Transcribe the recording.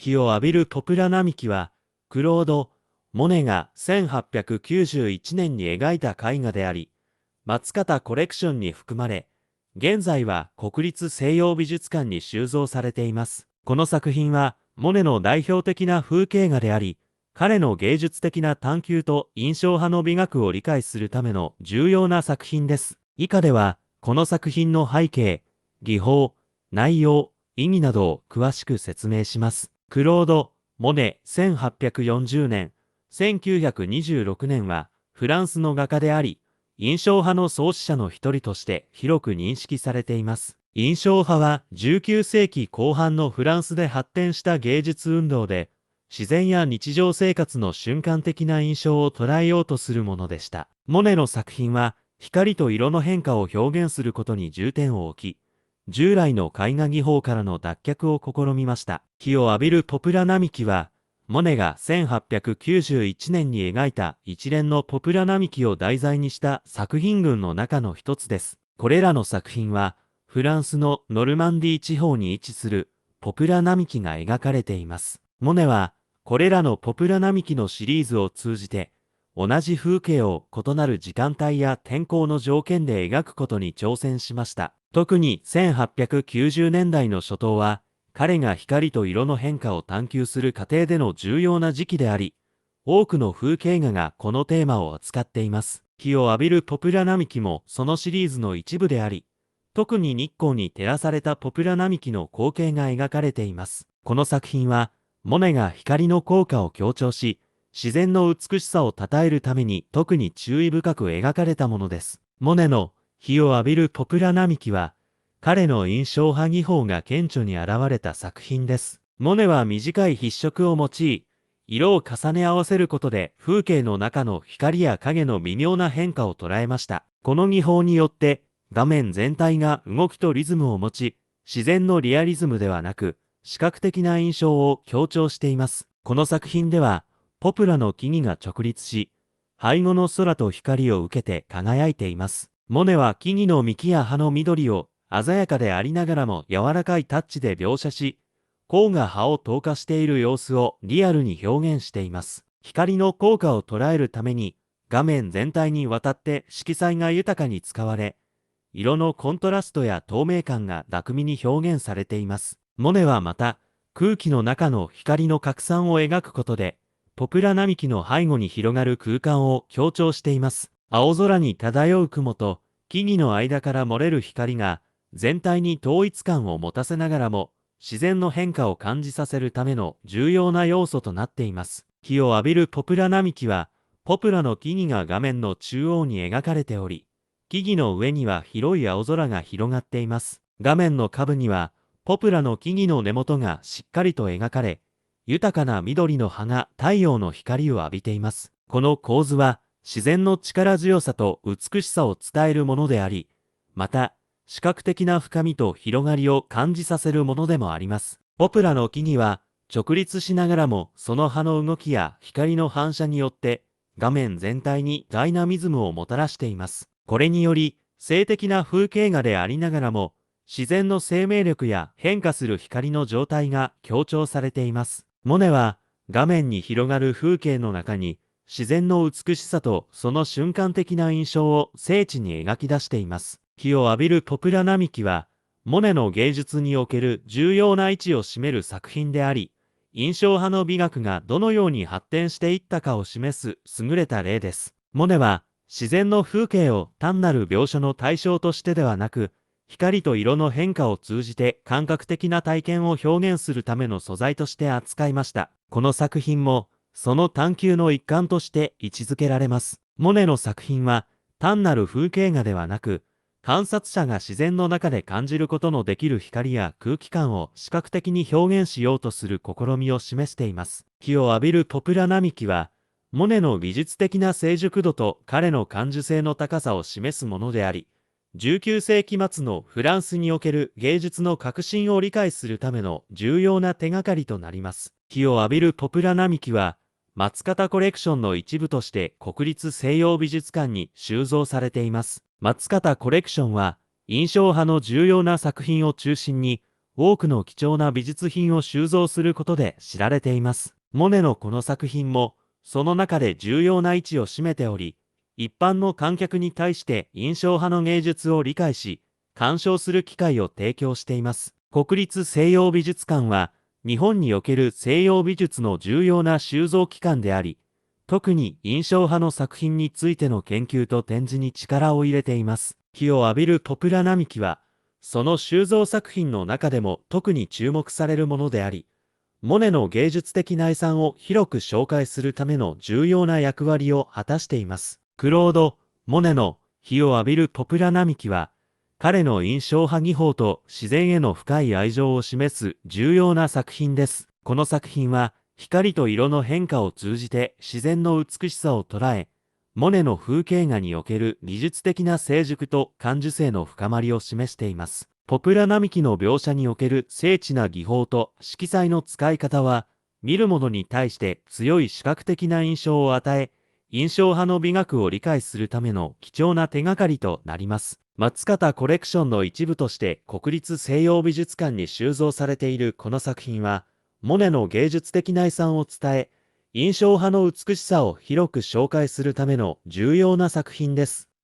日を浴びるポプラ並木は、クロード・モネが1891年に描いた絵画であり、松方コレクションに含まれ、現在は国立西洋美術館に収蔵されています。この作品は、モネの代表的な風景画であり、彼の芸術的な探求と印象派の美学を理解するための重要な作品です。以下では、この作品の背景、技法、内容、意義などを詳しく説明します。クロード・モネ1840年、1926年はフランスの画家であり、印象派の創始者の一人として広く認識されています。印象派は19世紀後半のフランスで発展した芸術運動で、自然や日常生活の瞬間的な印象を捉えようとするものでした。モネの作品は光と色の変化を表現することに重点を置き、従来の絵画技法からの脱却を試みました。日を浴びるポプラ並木は、モネが1891年に描いた一連のポプラ並木を題材にした作品群の中の一つです。これらの作品は、フランスのノルマンディー地方に位置するポプラ並木が描かれています。モネは、これらのポプラ並木のシリーズを通じて、同じ風景を異なる時間帯や天候の条件で描くことに挑戦しました。特に1890年代の初頭は、彼が光と色の変化を探求する過程での重要な時期であり、多くの風景画がこのテーマを扱っています。日を浴びるポプラ並木もそのシリーズの一部であり、特に日光に照らされたポプラ並木の光景が描かれています。この作品は、モネが光の効果を強調し、自然の美しさを称えるために特に注意深く描かれたものです。モネの日を浴びるポプラ並木は、彼の印象派技法が顕著に現れた作品です。モネは短い筆色を用い、色を重ね合わせることで風景の中の光や影の微妙な変化を捉えました。この技法によって画面全体が動きとリズムを持ち、自然のリアリズムではなく、視覚的な印象を強調しています。この作品では、ポプラの木々が直立し、背後の空と光を受けて輝いています。モネは木々の幹や葉の緑を鮮やかでありながらも柔らかいタッチで描写し、光が葉を透過している様子をリアルに表現しています。光の効果を捉えるために、画面全体にわたって色彩が豊かに使われ、色のコントラストや透明感が巧みに表現されています。モネはまた、空気の中の光の拡散を描くことで、ポプラ並木の背後に広がる空間を強調しています。青空に漂う雲と木々の間から漏れる光が全体に統一感を持たせながらも自然の変化を感じさせるための重要な要素となっています。日を浴びるポプラ並木は、ポプラの木々が画面の中央に描かれており、木々の上には広い青空が広がっています。画面の下部には、ポプラの木々の根元がしっかりと描かれ、豊かな緑の葉が太陽の光を浴びています。この構図は自然の力強さと美しさを伝えるものであり、また視覚的な深みと広がりを感じさせるものでもあります。ポプラの木々は直立しながらもその葉の動きや光の反射によって画面全体にダイナミズムをもたらしています。これにより静的な風景画でありながらも自然の生命力や変化する光の状態が強調されています。モネは画面に広がる風景の中に自然の美しさとその瞬間的な印象を精緻に描き出しています。日を浴びるポプラ並木は、モネの芸術における重要な位置を占める作品であり、印象派の美学がどのように発展していったかを示す優れた例です。モネは自然の風景を単なる描写の対象としてではなく、光と色の変化を通じて感覚的な体験を表現するための素材として扱いました。この作品も、その探求の一環として位置づけられます。モネの作品は、単なる風景画ではなく、観察者が自然の中で感じることのできる光や空気感を視覚的に表現しようとする試みを示しています。日を浴びるポプラ並木は、モネの技術的な成熟度と彼の感受性の高さを示すものであり、19世紀末のフランスにおける芸術の革新を理解するための重要な手がかりとなります。日を浴びるポプラ並木は、松方コレクションの一部として国立西洋美術館に収蔵されています。松方コレクションは、印象派の重要な作品を中心に、多くの貴重な美術品を収蔵することで知られています。モネのこの作品も、その中で重要な位置を占めており、一般の観客に対して印象派の芸術を理解し、鑑賞する機会を提供しています。国立西洋美術館は、日本における西洋美術の重要な収蔵機関であり、特に印象派の作品についての研究と展示に力を入れています。日を浴びるポプラ並木は、その収蔵作品の中でも特に注目されるものであり、モネの芸術的内産を広く紹介するための重要な役割を果たしています。クロード・モネの日を浴びるポプラ並木は、彼の印象派技法と自然への深い愛情を示す重要な作品です。この作品は、光と色の変化を通じて自然の美しさを捉え、モネの風景画における技術的な成熟と感受性の深まりを示しています。ポプラ並木の描写における精緻な技法と色彩の使い方は、見る者に対して強い視覚的な印象を与え、印象派の美学を理解するための貴重な手がかりとなります。松方コレクションの一部として国立西洋美術館に収蔵されているこの作品は、モネの芸術的内産を伝え、印象派の美しさを広く紹介するための重要な作品です。